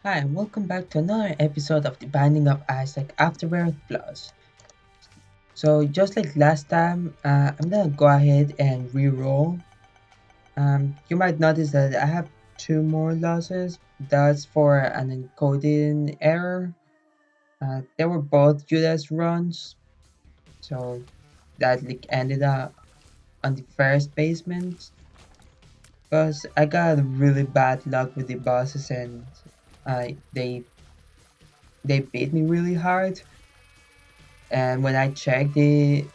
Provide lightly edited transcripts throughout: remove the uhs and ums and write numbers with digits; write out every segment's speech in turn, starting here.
Hi, and welcome back to another episode of The Binding of Isaac Afterbirth Plus. So, just like last time, I'm gonna go ahead and re-roll. You might notice that I have two more losses. That's for an encoding error. They were both Judas runs, so that like ended up on the first basement. Because I got really bad luck with the bosses, and they beat me really hard. And when I checked the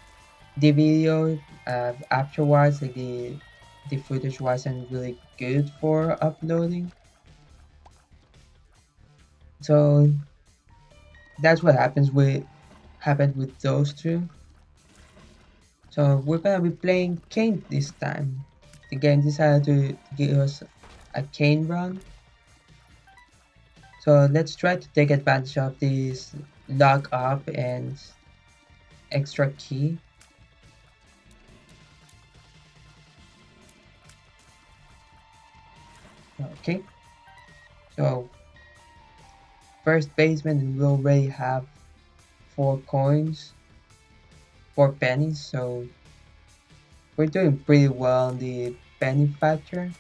video afterwards, like the footage wasn't really good for uploading. So that's what happened with those two. So we're gonna be playing Kane this time. The game decided to give us a Kane run. So let's try to take advantage of this lock up and extra key. Okay, so first baseman we already have 4 coins, 4 pennies, so we're doing pretty well on the penny factor.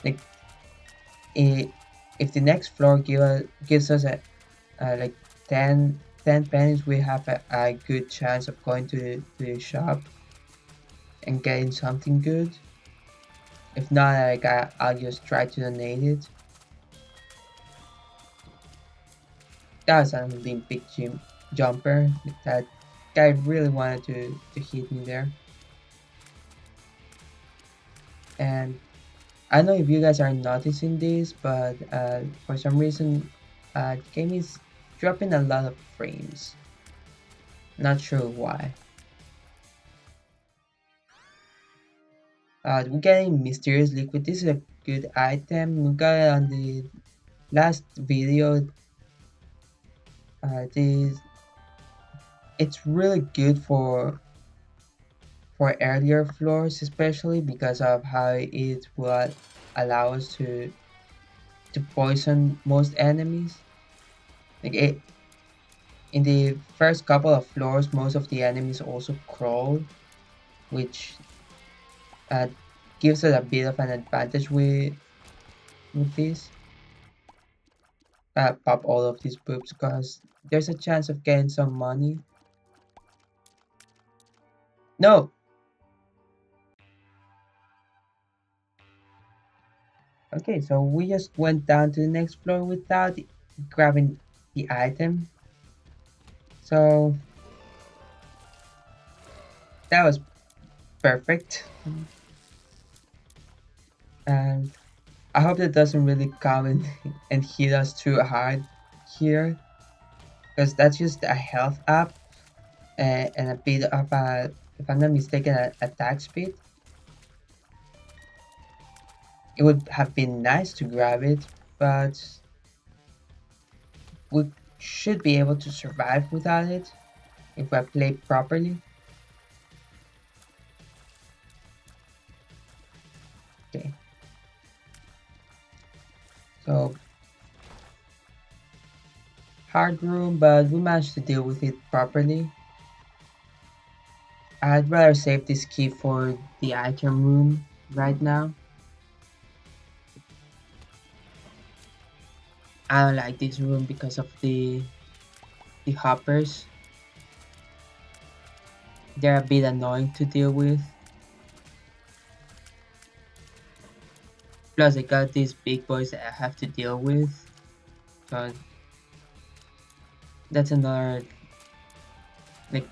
Like I if the next floor gives us like 10 pennies, we have a good chance of going to the shop and getting something good. If not, like I'll just try to donate it. That was an Olympic jumper. That guy really wanted to hit me there. And I don't know if you guys are noticing this, but for some reason, the game is dropping a lot of frames. Not sure why. We're getting Mysterious Liquid. This is a good item. We got it on the last video. This it's really good for earlier floors, especially because of how it will allow us to poison most enemies. Like it, in the first couple of floors, most of the enemies also crawl, which uh, gives us a bit of an advantage with this. Pop all of these boops because there's a chance of getting some money. No! Okay, so we just went down to the next floor without grabbing the item. So that was perfect. And I hope that doesn't really come and hit us too hard here, because that's just a health up and a bit of a, if I'm not mistaken, a attack speed. It would have been nice to grab it, but we should be able to survive without it if I play properly. Okay, so hard room, but we managed to deal with it properly. I'd rather save this key for the item room right now. I don't like this room because of the hoppers. They're a bit annoying to deal with. Plus I got these big boys that I have to deal with. So that's another, like,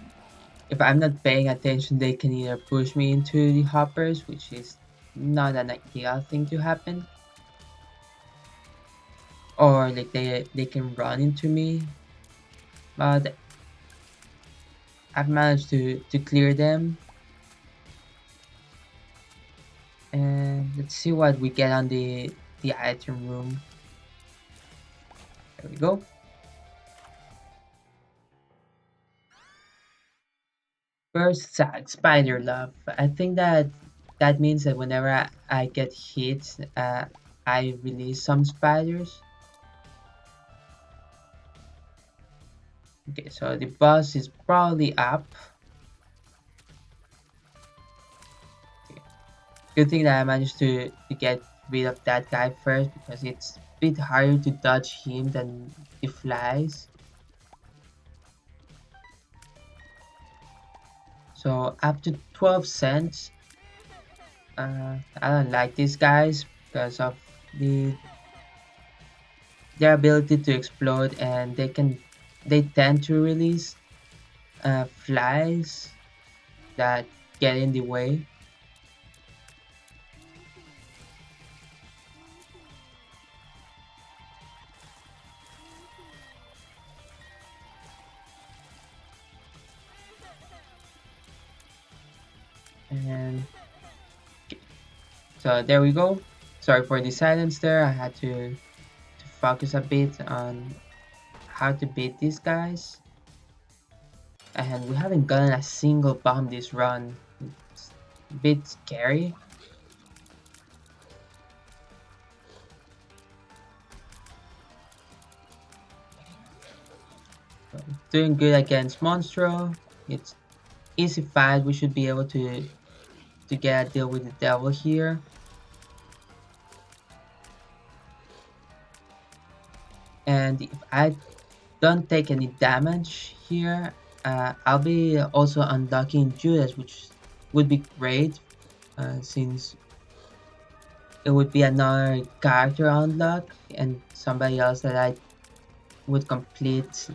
if I'm not paying attention they can either push me into the hoppers, which is not an ideal thing to happen, or like they can run into me. But I've managed to clear them. And let's see what we get on the item room. There we go. First tag, Spider Love. I think that means that whenever I get hit, I release some spiders. Okay, so the boss is probably up. Okay. Good thing that I managed to get rid of that guy first because it's a bit harder to dodge him than the flies. So up to 12 cents. I don't like these guys because of the their ability to explode, and they tend to release flies that get in the way. And so there we go. Sorry for the silence there. I had to focus a bit on how to beat these guys. And we haven't gotten a single bomb this run. It's a bit scary. So, doing good against Monstro. It's easy fight. We should be able to get a deal with the devil here. And if I don't take any damage here, I'll be also unlocking Judas, which would be great since it would be another character unlock and somebody else that I would complete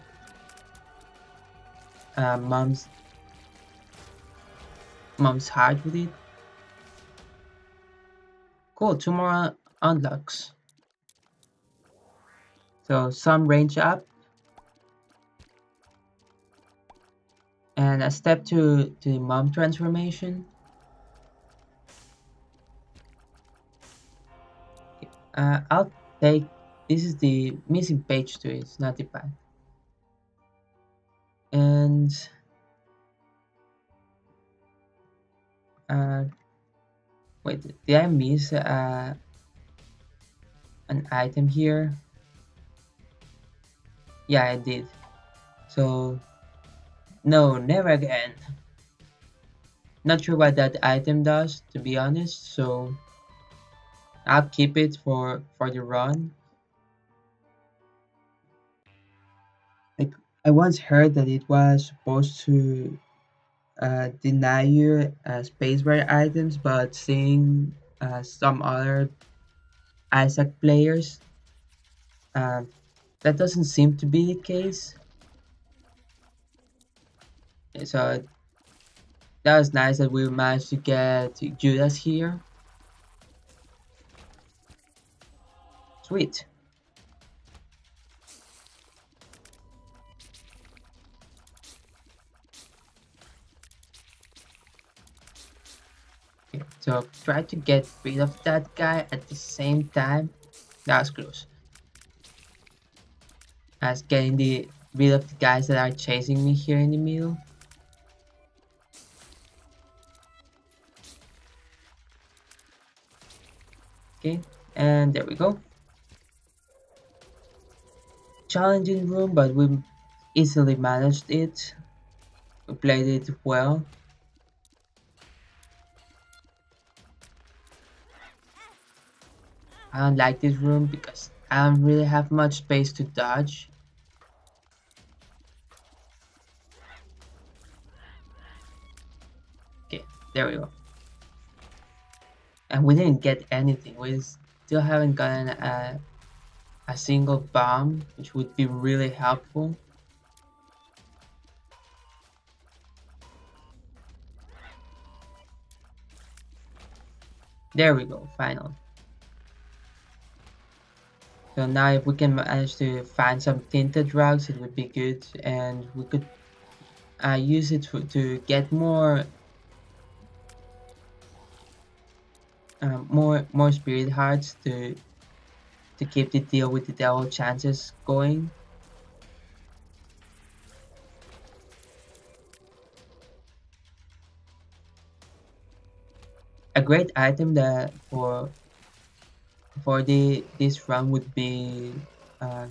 mom's heart with it. Cool, two more unlocks. So some range up and a step to the mom transformation. I'll take, this is the missing page to it, it's not the path. And uh, wait, did I miss an item here? Yeah, I did. So no, never again. Not sure what that item does, to be honest, so I'll keep it for the run. Like, I once heard that it was supposed to deny you spacebar items, but seeing some other Isaac players, uh, that doesn't seem to be the case. So that was nice that we managed to get Judas here. Sweet. Okay, so try to get rid of that guy at the same time. That was close. As getting the rid of the guys that are chasing me here in the middle. Okay, and there we go. Challenging room, but we easily managed it. We played it well. I don't like this room because I don't really have much space to dodge. Okay, there we go. And we didn't get anything. We still haven't gotten a single bomb, which would be really helpful. There we go, finally. So now if we can manage to find some tinted drugs, it would be good, and we could use it to get more more spirit hearts to keep the deal with the devil chances going. A great item that for this run would be a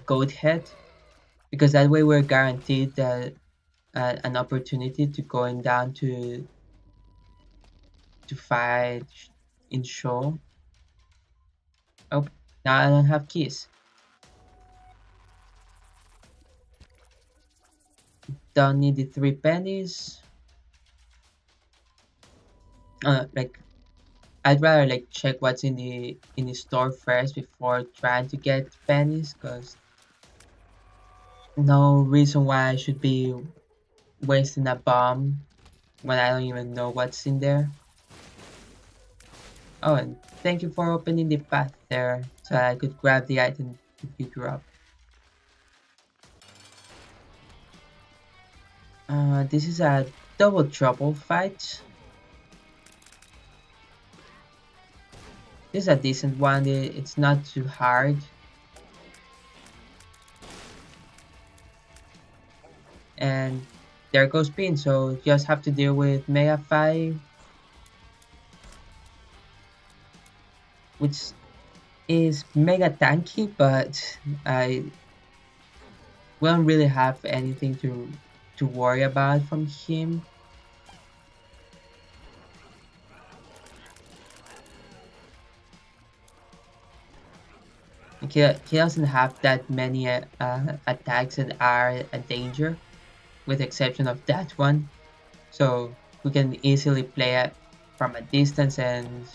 goat head. because that way we're guaranteed that an opportunity to going down to fight in show. Oh, now I don't have keys. Don't need the 3 pennies. Like I'd rather like check what's in the store first before trying to get pennies, cause no reason why I should be wasting a bomb when I don't even know what's in there. Oh, and thank you for opening the path there so I could grab the item to pick you up. This is a double trouble fight. This is a decent one. It's not too hard. And there goes Pin, so you just have to deal with Mega 5, which is mega tanky, but I won't really have anything to worry about from him. He doesn't have that many attacks that are a danger, with the exception of that one. So we can easily play it from a distance and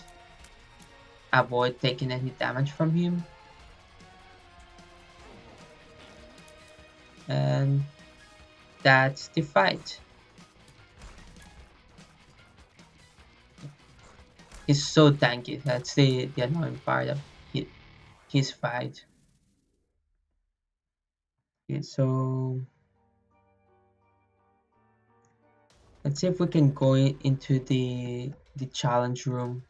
avoid taking any damage from him. And that's the fight. He's so tanky. That's the annoying part of his fight. Okay, so let's see if we can go into the challenge room.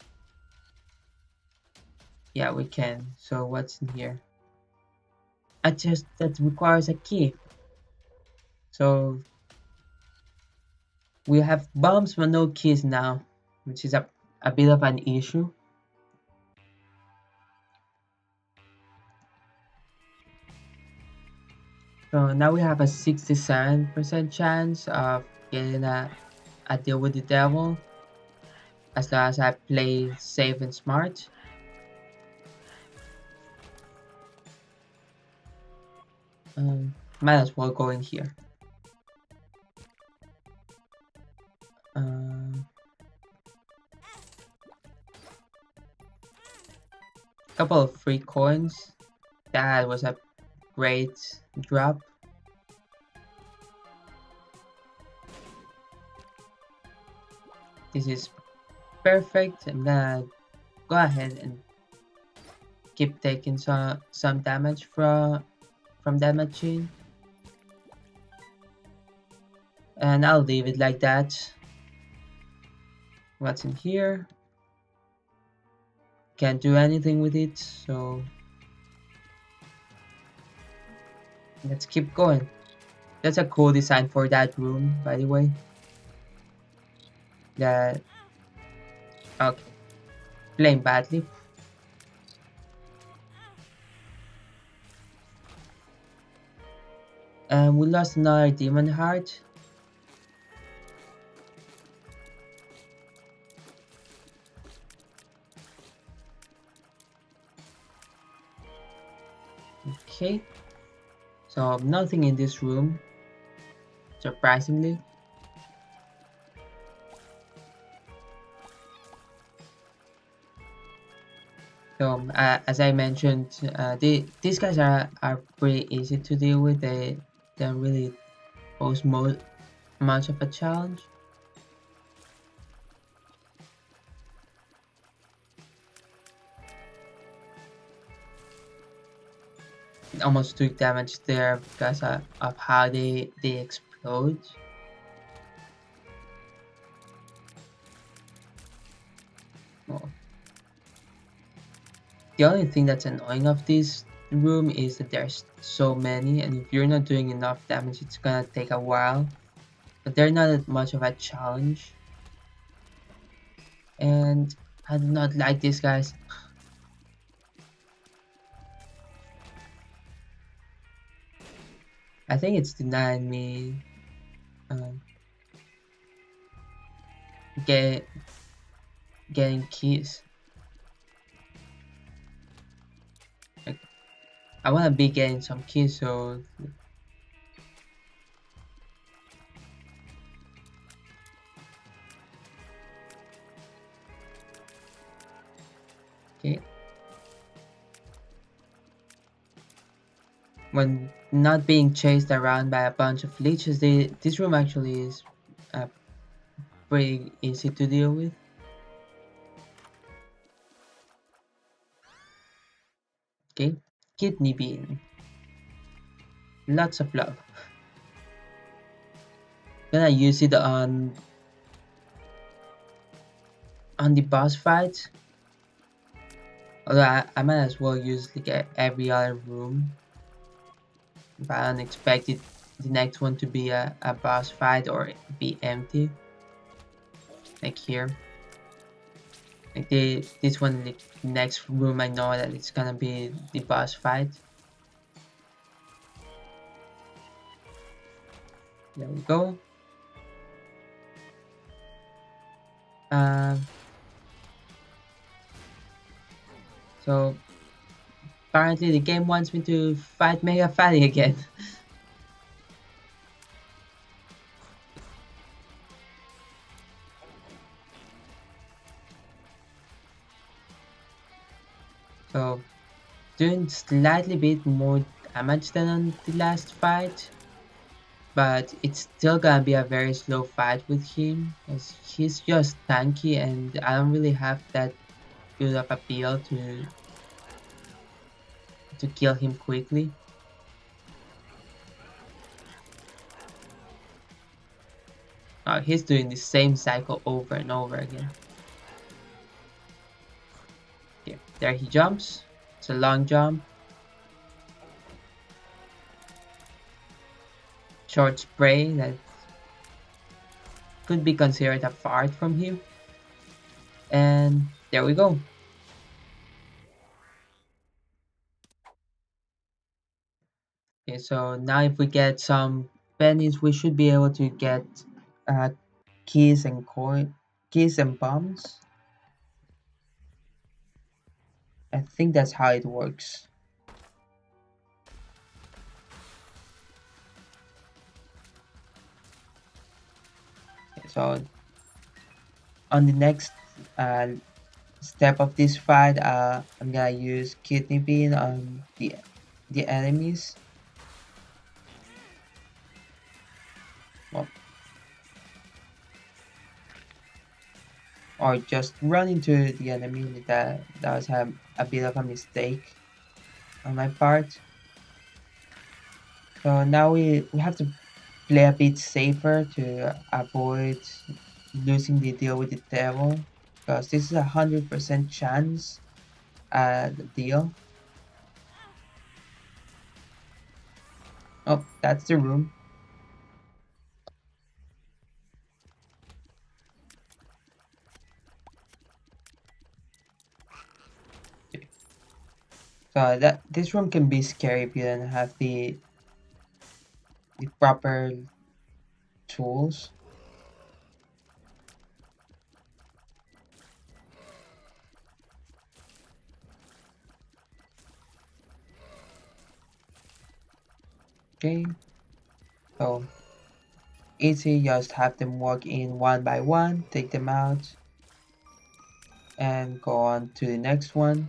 Yeah, we can. So what's in here? That requires a key. So we have bombs but no keys now, which is a bit of an issue. So now we have a 67% chance of getting a deal with the devil, as long as I play safe and smart. Might as well go in here. Couple of free coins. That was a great drop. This is perfect. I'm gonna go ahead and keep taking some damage from that machine, and I'll leave it like that. What's in here? Can't do anything with it, so let's keep going. That's a cool design for that room, by the way. That okay, playing badly. And we lost another demon heart. Okay, so nothing in this room, surprisingly. So as I mentioned, these guys are pretty easy to deal with. They don't really pose much of a challenge. Almost took damage there because of how they explode. Well, the only thing that's annoying of this room is that there's so many, and if you're not doing enough damage, it's gonna take a while. But they're not that much of a challenge. And I do not like these guys. I think it's denying me uh, get getting keys. Like, I want to be getting some keys, so okay. When not being chased around by a bunch of leeches, this room actually is uh, pretty easy to deal with. Okay, kidney bean, lots of love. Gonna use it on the boss fight. Although I might as well use like every other room. If I don't expect it, the next one to be a boss fight or be empty. Like here. Like this one, the next room, I know that it's gonna be the boss fight. There we go. Um, so apparently the game wants me to fight Mega Fatty again. So doing slightly bit more damage than on the last fight, but it's still gonna be a very slow fight with him as he's just tanky and I don't really have that good of appeal to kill him quickly. He's doing the same cycle over and over again. Okay, there he jumps. It's a long jump. Short spray that could be considered a fart from him. And there we go. Okay, so now if we get some pennies, we should be able to get uh, keys and bombs. I think that's how it works. Okay, so on the next uh, step of this fight, I'm gonna use kidney bean on the enemies. Well, or just run into the enemy. That was a bit of a mistake on my part. So now we have to play a bit safer to avoid losing the deal with the devil, because this is 100% chance the deal. Oh, that's the room. Okay. So that this room can be scary if you don't have the proper tools. Okay, so easy, just have them walk in one by one, take them out, and go on to the next one.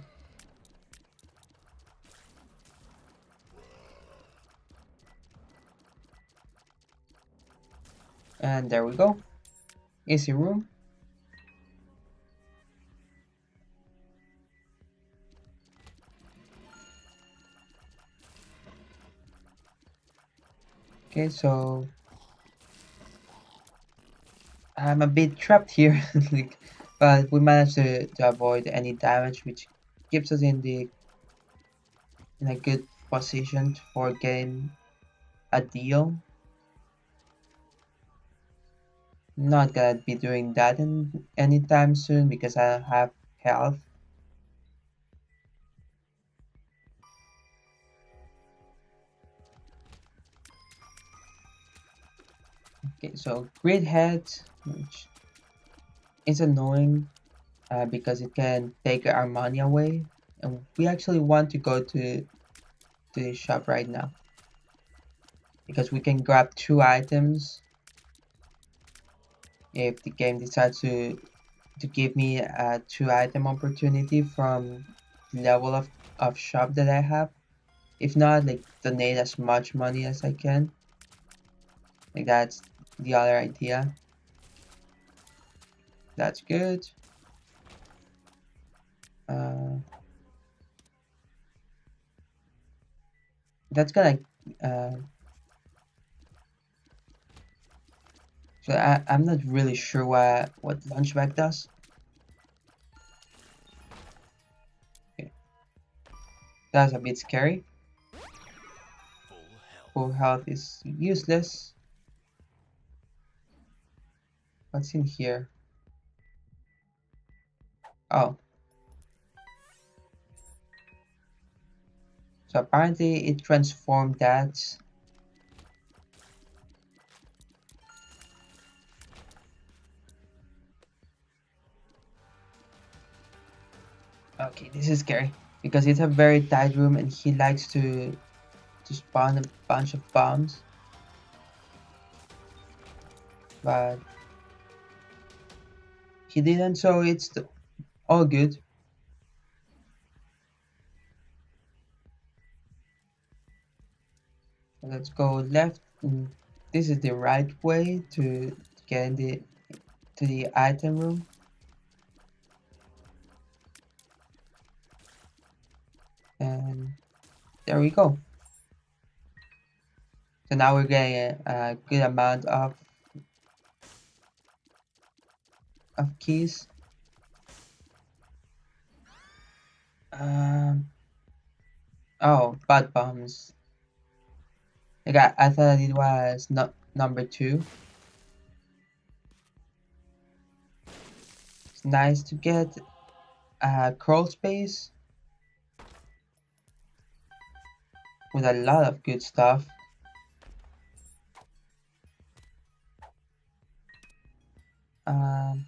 And there we go. Easy room. Okay, so I'm a bit trapped here, like, but we managed to avoid any damage, which keeps us in a good position for getting a deal. Not gonna be doing that anytime soon because I don't have health. Okay, so Grid Head, which is annoying because it can take our money away, and we actually want to go to the shop right now because we can grab 2 items if the game decides to give me a 2 item opportunity from the level of shop that I have. If not, like donate as much money as I can. Like that's the other idea. That's good. Uh, that's gonna. Uh, so I'm not really sure what Launchback does. Okay. That's a bit scary. Full health is useless. What's in here? Oh, so apparently it transformed that. Okay, this is scary because it's a very tight room and he likes to spawn a bunch of bombs. But he didn't, so it's all good. Let's go left. This is the right way to get in to the item room. And there we go. So now we're getting a good amount of keys. Um, oh, bad bombs. Like I thought it was not number 2. It's nice to get a crawl space with a lot of good stuff. Um,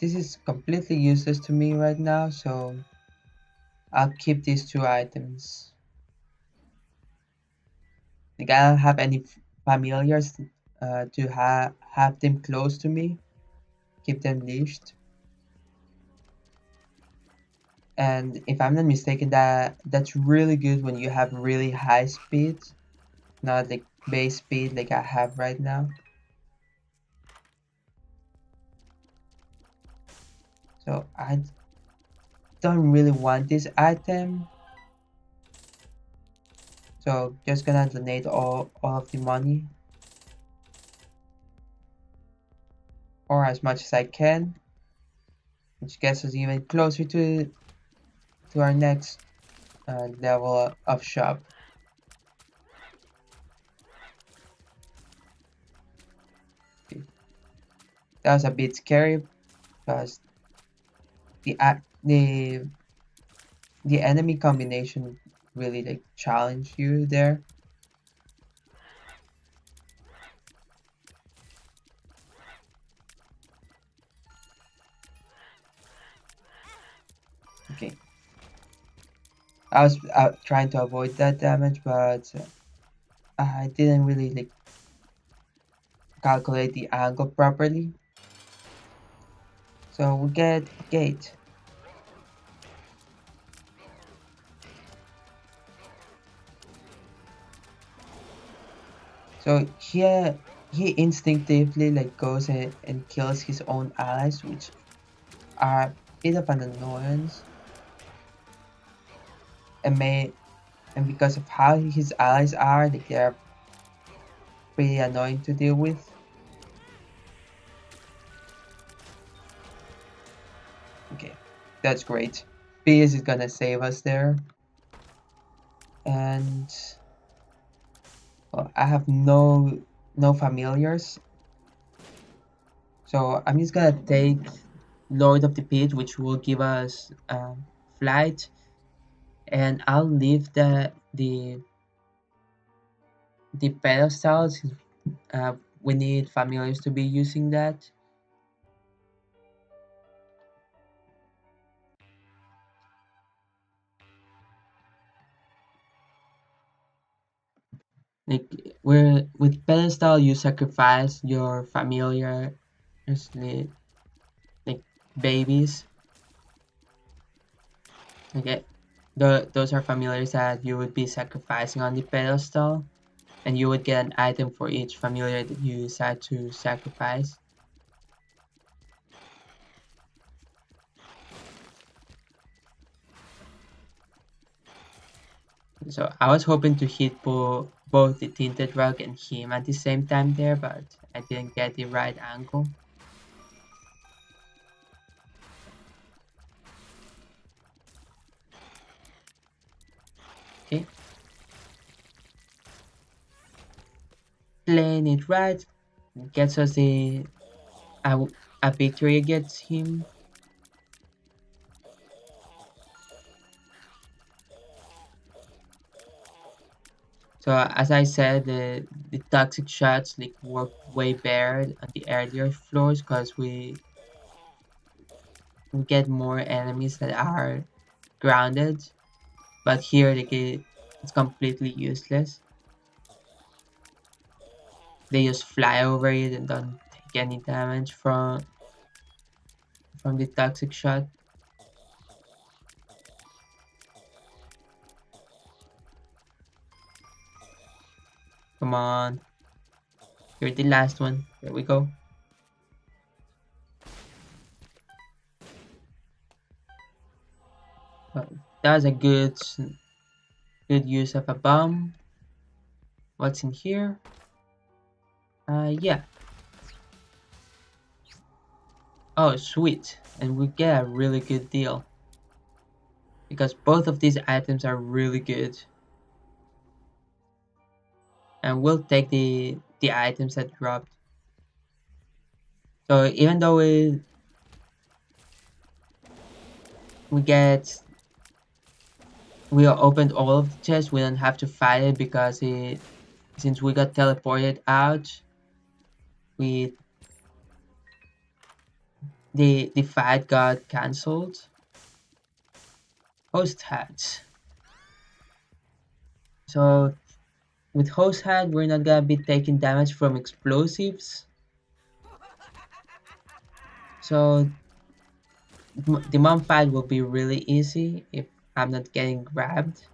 this is completely useless to me right now, so I'll keep these 2 items. Like I don't have any familiars to have them close to me, keep them leashed. And if I'm not mistaken, that's really good when you have really high speed, not like base speed like I have right now. So I don't really want this item. So just gonna donate all of the money. Or as much as I can. Which gets us even closer to our next level of shop. Okay. That was a bit scary because the the enemy combination really like challenge you there. Okay, I was trying to avoid that damage, but I didn't really like calculate the angle properly. So we get gate. So here he instinctively like goes and kills his own allies, which are a bit of an annoyance. And because of how his allies are, like they're pretty annoying to deal with. Okay, that's great. Fizz is gonna save us there. And well, I have no familiars. So I'm just gonna take Lord of the Pit, which will give us flight, and I'll leave the the pedestals. We need familiars to be using that. Like where with pedestal, you sacrifice your familiar, like like babies. Okay, those are familiars that you would be sacrificing on the pedestal, and you would get an item for each familiar that you decide to sacrifice. So I was hoping to hit both the Tinted Rug and him at the same time there, but I didn't get the right angle. Okay, playing it right gets us a, a victory against him. So as I said, the toxic shots like work way better on the earlier floors because we get more enemies that are grounded, but here it's completely useless. They just fly over it and don't take any damage from the toxic shot. Come on, you're the last one. There we go. Well, that was a good use of a bomb. What's in here? Yeah. Oh, sweet. And we get a really good deal. Because both of these items are really good. And we'll take the items that dropped. So even though we get we opened all of the chests, we don't have to fight it because since we got teleported out, we the fight got cancelled. Host hats. So with host hat, we're not gonna be taking damage from explosives. So the mom fight will be really easy if I'm not getting grabbed.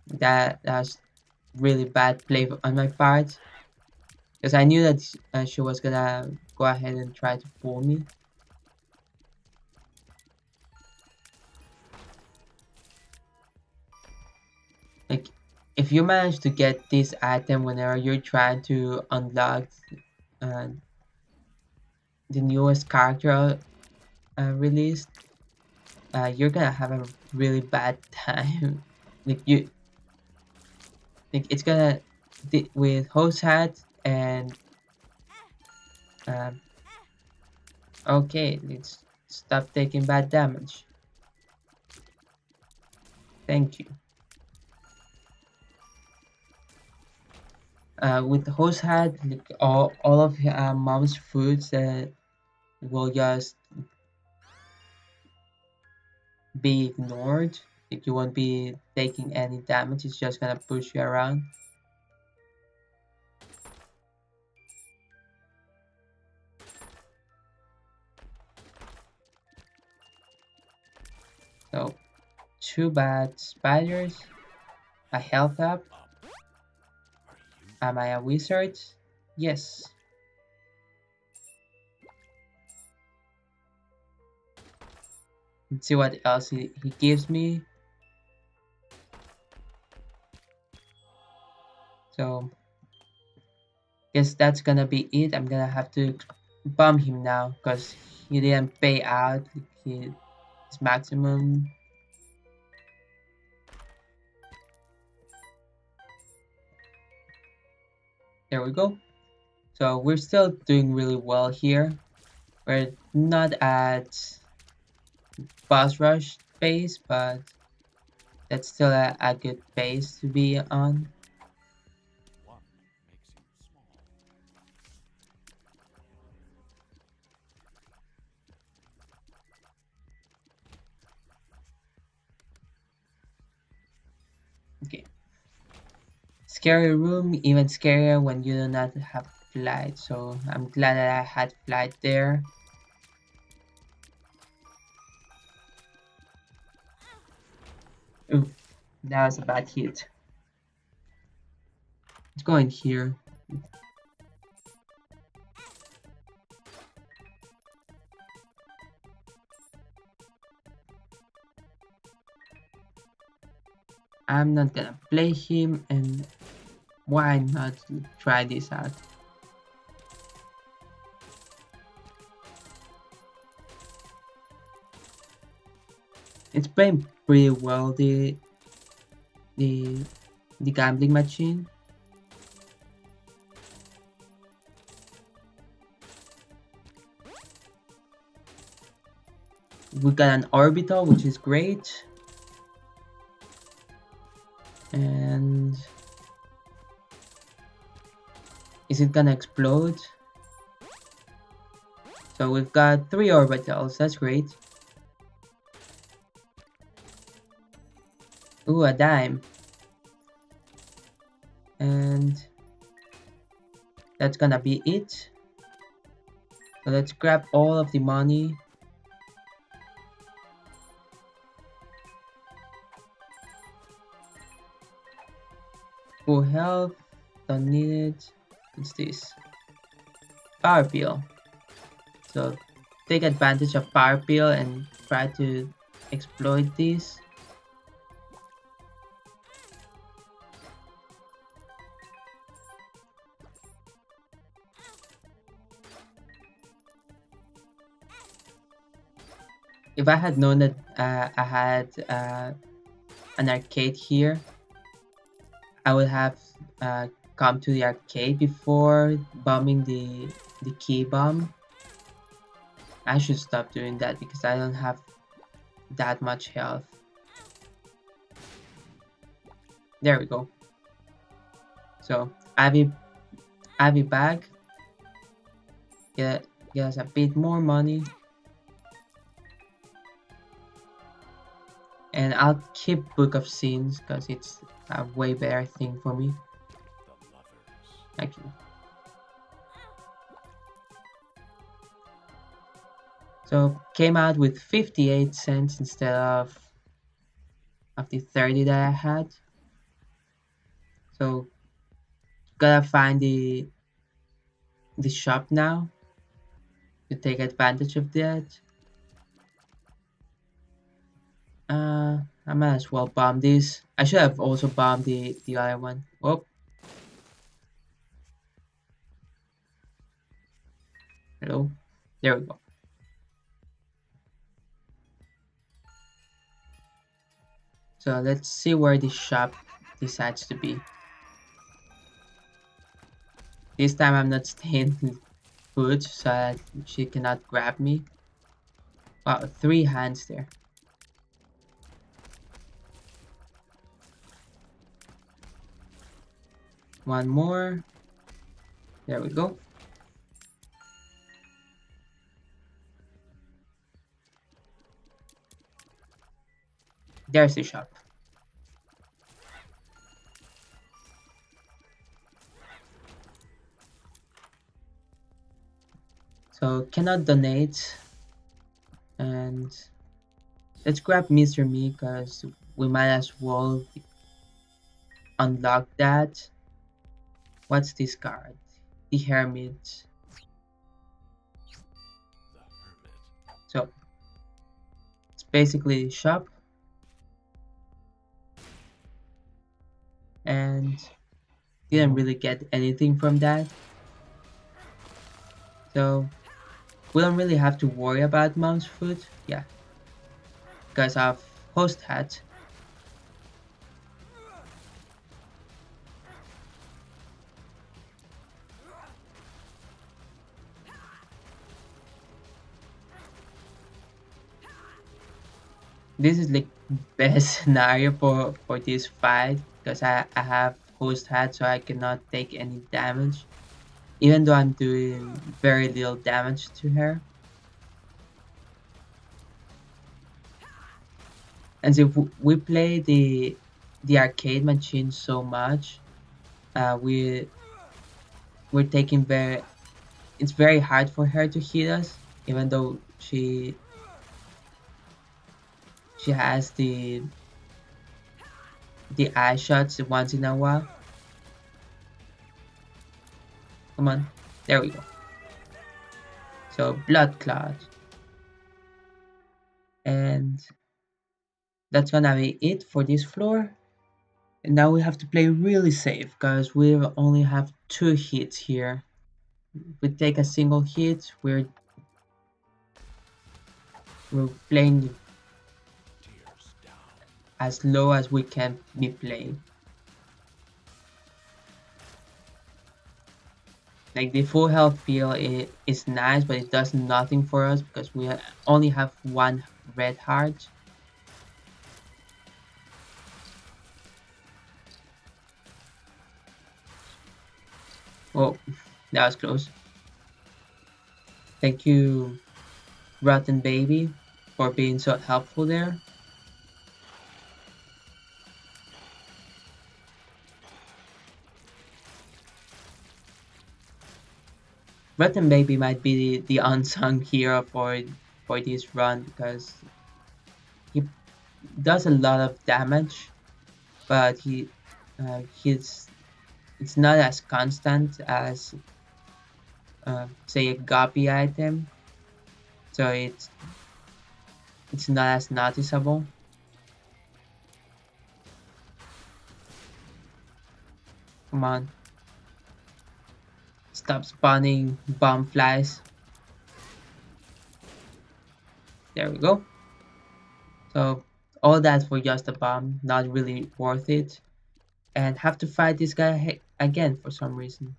That's really bad play on my part because I knew that she was gonna go ahead and try to pull me. Like if you manage to get this item whenever you're trying to unlock uh, the newest character released, you're gonna have a really bad time. like you like it's gonna with host hat and um, okay, let's stop taking bad damage. Thank you. With the host hat, like all of mom's foods that will just be ignored. Like you won't be taking any damage. It's just gonna push you around. So too bad, spiders. A health up. Am I a wizard? Yes. Let's see what else he gives me. So guess that's gonna be it. I'm gonna have to bomb him now because he didn't pay out his maximum. There we go. So we're still doing really well here. We're not at boss rush pace, but that's still a good pace to be on. Okay. Scary room, even scarier when you do not have flight. So I'm glad that I had flight there. Oof, that was a bad hit. Let's go in here. I'm not gonna play him, and why not try this out? It's playing pretty well, the the gambling machine. We got an orbital, which is great. And is it gonna explode? So we've got 3 orbitals, that's great. Ooh, a dime. And that's gonna be it. So let's grab all of the money. Full health, don't need it. What's this? Power Peel. So take advantage of Power Peel and try to exploit this. If I had known that I had an arcade here, I would have come to the arcade before bombing the key bomb. I should stop doing that because I don't have that much health. There we go. So Ivy bag. Get us a bit more money. And I'll keep Book of Scenes because it's a way better thing for me. Actually. So came out with 58 cents instead of the 30 that I had. So gotta find the shop now to take advantage of that. I might as well bomb this. I should have also bombed the other one. Oh. Hello. There we go. So let's see where the shop decides to be. This time I'm not staying put so that she cannot grab me. Wow, 3 hands there. One more. There we go. There's the shop. So cannot donate. And let's grab Mr. Me because we might as well unlock that. What's this card? The Hermit. So it's basically the shop. And didn't really get anything from that. So we don't really have to worry about Mom's food. Yeah. Because of Host Hat. This is like best scenario for this fight because I have Host Hat so I cannot take any damage. Even though I'm doing very little damage to her. And if we play the the arcade machine so much. We're taking very. It's very hard for her to hit us, even though she has the eye shots once in a while. Come on, there we go. So blood clot, and that's gonna be it for this floor. And now we have to play really safe because we only have 2 hits here. If we take a single hit, we're playing as low as we can be playing. Like the full health peel is nice, but it does nothing for us because we only have 1 red heart. Oh, that was close. Thank you, Rotten Baby, for being so helpful there. Rotten Baby might be the unsung hero for this run because he does a lot of damage, but he's it's not as constant as say a Guppy item, so it's not as noticeable. Come on, stop spawning bomb flies. There we go. So all that for just a bomb, not really worth it, and have to fight this guy again for some reason.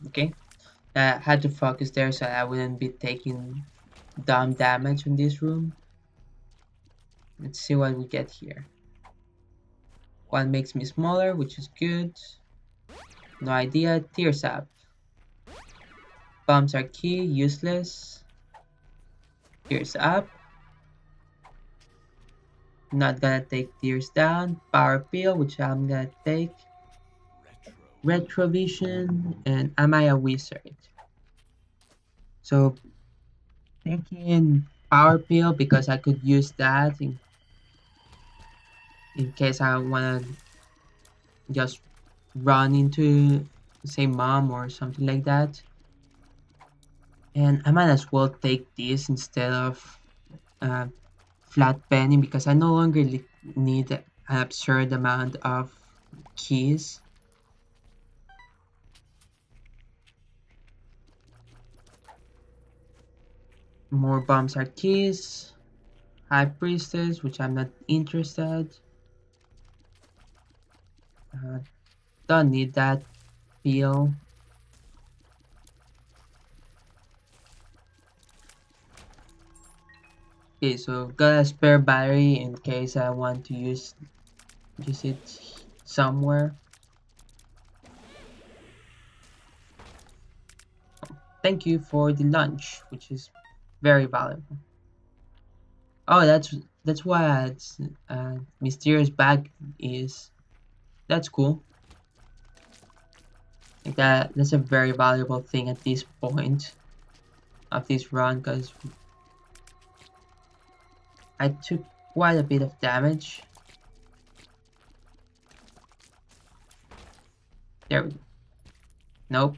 Okay, I had to focus there so I wouldn't be taking dumb damage in this room. Let's see what we get here. One makes me smaller, which is good. No idea. Tears up. Bombs are key, useless. Tears up. Not gonna take tears down. Power peel, which I'm gonna take. Retrovision, and am I a wizard? So taking power peel because I could use that in case I wanna just run into say mom or something like that. And I might as well take this instead of uh, flat penny because I no longer need an absurd amount of keys. More bombs are keys. High Priestess, which I'm not interested. Don't need that peel. Okay, so got a spare battery in case I want to use it somewhere. Thank you for the lunch, which is very valuable. Oh, that's why it's mysterious bag is. That's cool. Like that's a very valuable thing at this point of this run because I took quite a bit of damage. There we go. Nope.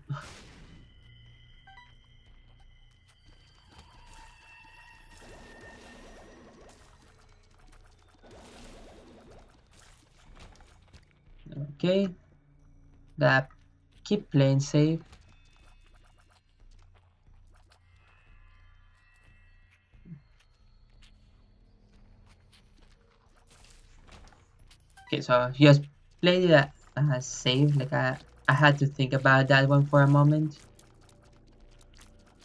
Okay. That keep playing safe. Okay, so just play it safe. Like I had to think about that one for a moment.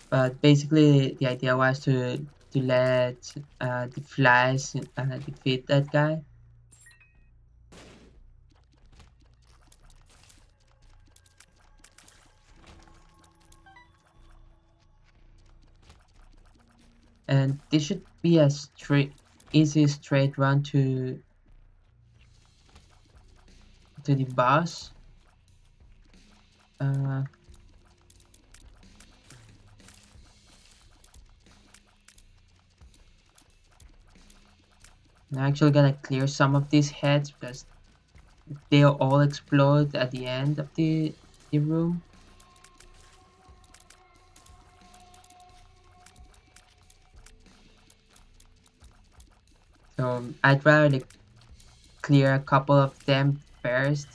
But basically, the idea was to let the flies defeat that guy. And this should be a easy straight run to the boss. I'm actually gonna clear some of these heads because they'll all explode at the end of the room. So I'd rather like, clear a couple of them first,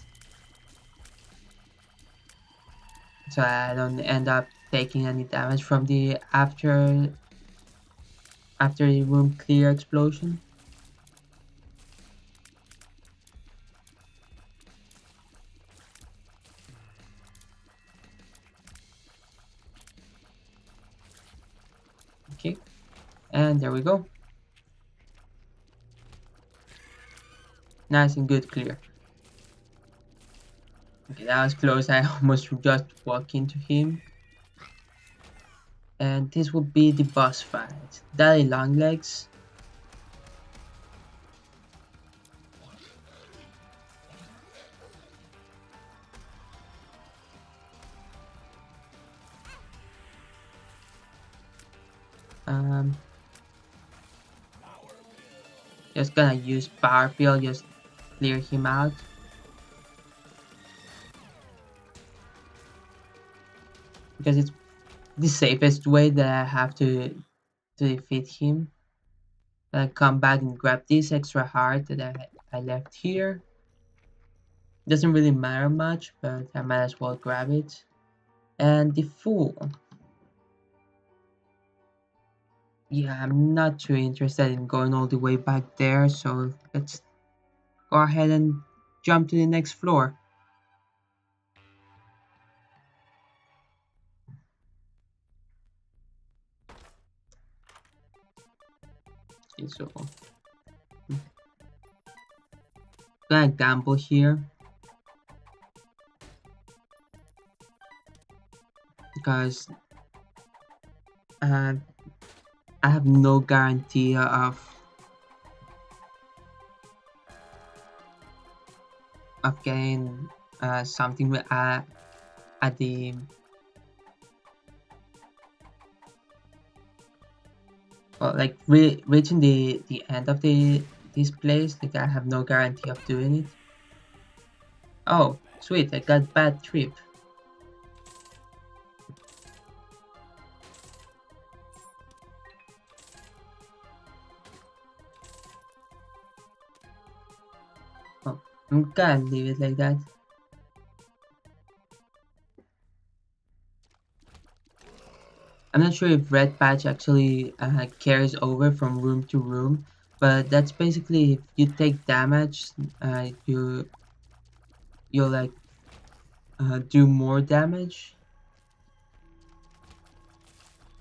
so I don't end up taking any damage from the after the room clear explosion. Okay, and there we go. Nice and good clear. Okay, that was close. I almost just walked into him. And this will be the boss fight. Daddy Longlegs. Um, just gonna use Power Pill, just clear him out. Because it's the safest way that I have to defeat him. Then come back and grab this extra heart that I left here. Doesn't really matter much, but I might as well grab it. And the Fool. Yeah, I'm not too interested in going all the way back there, so let's go ahead and jump to the next floor. Okay, so gonna gamble here because I have no guarantee of getting something at the like reaching the end of this place. Like I have no guarantee of doing it. Oh, sweet! I got bad trip. Oh, I'm gonna leave it like that. I'm not sure if red patch actually carries over from room to room, but that's basically if you take damage, you'll like do more damage.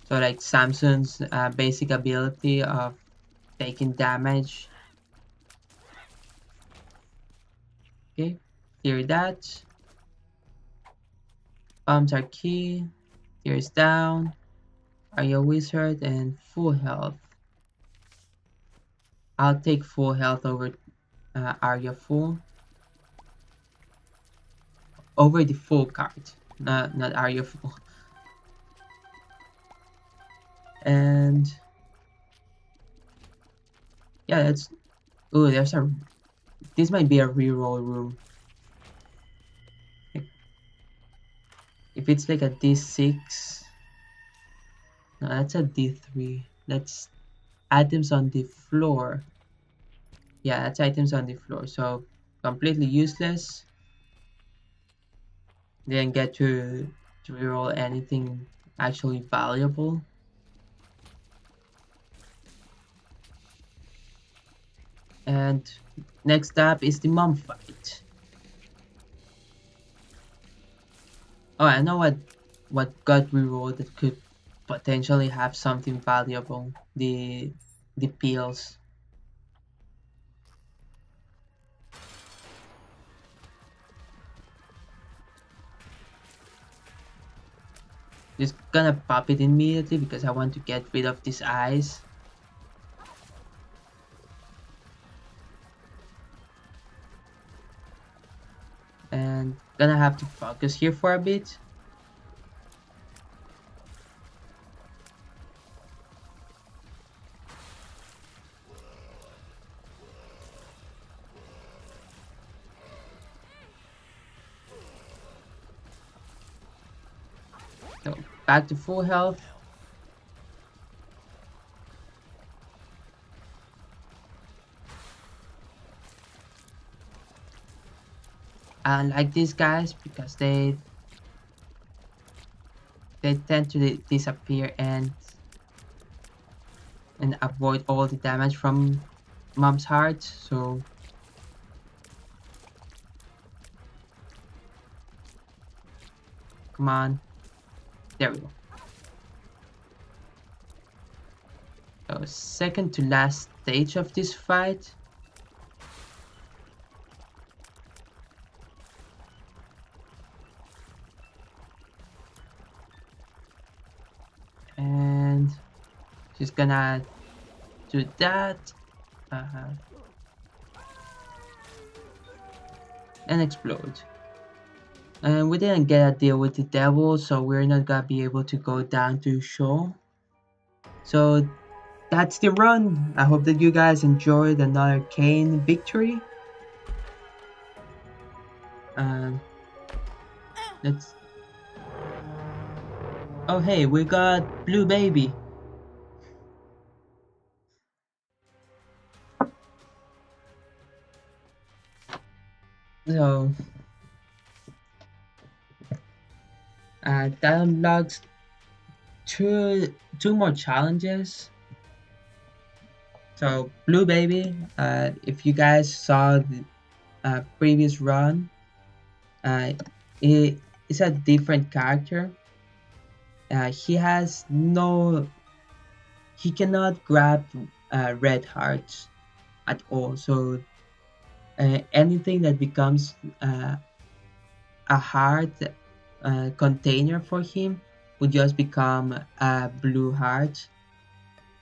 So like Samsung's basic ability of taking damage. Okay, clear that. Bombs are key. Tears down. Are you a wizard? And full health. I'll take full health over Arya full. Over the full card. Not Arya full. And yeah, that's ooh, there's a this might be a reroll room. If it's like a D6, no, that's a D3. That's items on the floor. Yeah, that's items on the floor. So completely useless. Didn't get to reroll anything actually valuable. And next up is the mom fight. Oh, I know what got rerolled that could potentially have something valuable. The pills. Just gonna pop it immediately because I want to get rid of these eyes. and gonna have to focus here for a bit. So back to full health. I like these guys because they tend to disappear and avoid all the damage from Mom's Heart. So come on, there we go. So second to last stage of this fight. And she's gonna do that and explode. And we didn't get a deal with the devil, so we're not gonna be able to go down to Sheol. So that's the run. I hope that you guys enjoyed another Kain victory. Let's. Oh hey, we got Blue Baby. So that unlocks two more challenges. So Blue Baby, if you guys saw the previous run, it is a different character. He has no, he cannot grab red hearts at all. So anything that becomes a heart container for him would just become a blue heart.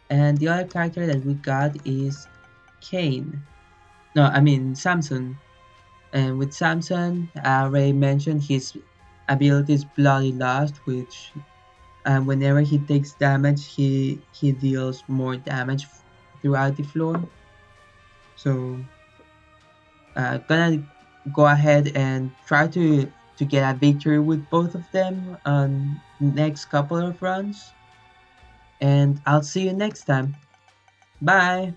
And the other character that we got is Kain. No, I mean Samson. And with Samson, I already mentioned his ability is Bloody Lust, which whenever he takes damage, he deals more damage throughout the floor. So gonna go ahead and try to get a victory with both of them on next couple of runs. And I'll see you next time. Bye!